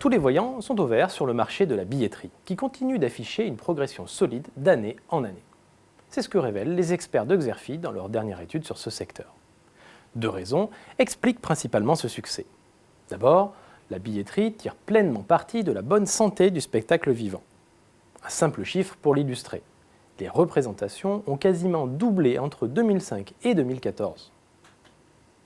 Tous les voyants sont au vert sur le marché de la billetterie, qui continue d'afficher une progression solide d'année en année. C'est ce que révèlent les experts de Xerfi dans leur dernière étude sur ce secteur. Deux raisons expliquent principalement ce succès. D'abord, la billetterie tire pleinement parti de la bonne santé du spectacle vivant. Un simple chiffre pour l'illustrer. Les représentations ont quasiment doublé entre 2005 et 2014.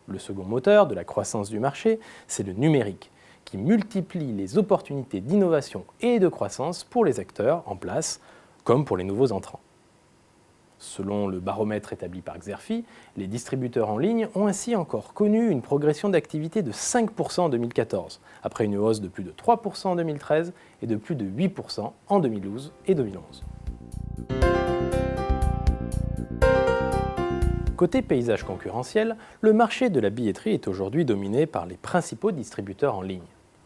Le second moteur de la croissance du marché, c'est le numérique, qui multiplie les opportunités d'innovation et de croissance pour les acteurs en place, comme pour les nouveaux entrants. Selon le baromètre établi par Xerfi, les distributeurs en ligne ont ainsi encore connu une progression d'activité de 5% en 2014, après une hausse de plus de 3% en 2013 et de plus de 8% en 2012 et 2011. Côté paysage concurrentiel, le marché de la billetterie est aujourd'hui dominé par les principaux distributeurs en ligne.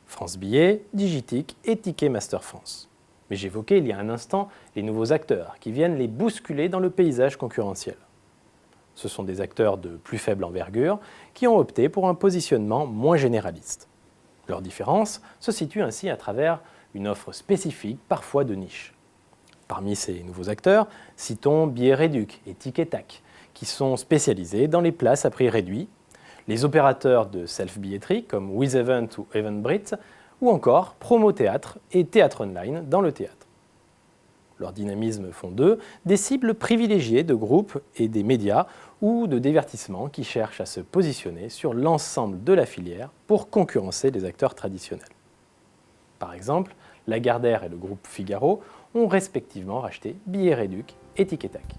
France Billet, Digitic et Ticketmaster France. Mais j'évoquais il y a un instant les nouveaux acteurs qui viennent les bousculer dans le paysage concurrentiel. Ce sont des acteurs de plus faible envergure qui ont opté pour un positionnement moins généraliste. Leur différence se situe ainsi à travers une offre spécifique, parfois de niche. Parmi ces nouveaux acteurs, citons Billets Réduc et Ticketak, qui sont spécialisés dans les places à prix réduit, les opérateurs de self-billetterie comme WizEvent ou Eventbrite, ou encore Promo Théâtre et Théâtre Online dans le théâtre. Leur dynamisme font d'eux des cibles privilégiées de groupes et des médias ou de divertissement qui cherchent à se positionner sur l'ensemble de la filière pour concurrencer les acteurs traditionnels. Par exemple, Lagardère et le groupe Figaro ont respectivement racheté Billets Réduc et Ticketak.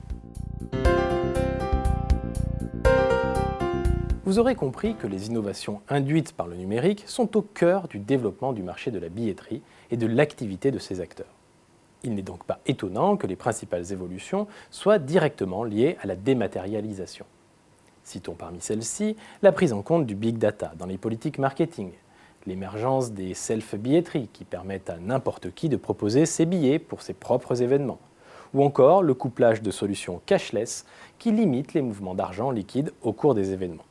Vous aurez compris que les innovations induites par le numérique sont au cœur du développement du marché de la billetterie et de l'activité de ses acteurs. Il n'est donc pas étonnant que les principales évolutions soient directement liées à la dématérialisation. Citons parmi celles-ci la prise en compte du big data dans les politiques marketing, l'émergence des self-billetteries qui permettent à n'importe qui de proposer ses billets pour ses propres événements, ou encore le couplage de solutions cashless qui limitent les mouvements d'argent liquide au cours des événements.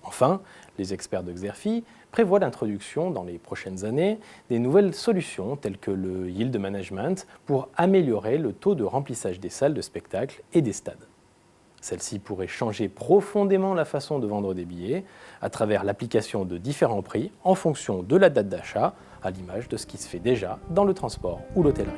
Enfin, les experts de Xerfi prévoient l'introduction dans les prochaines années des nouvelles solutions telles que le yield management pour améliorer le taux de remplissage des salles de spectacle et des stades. Celle-ci pourrait changer profondément la façon de vendre des billets à travers l'application de différents prix en fonction de la date d'achat, à l'image de ce qui se fait déjà dans le transport ou l'hôtellerie.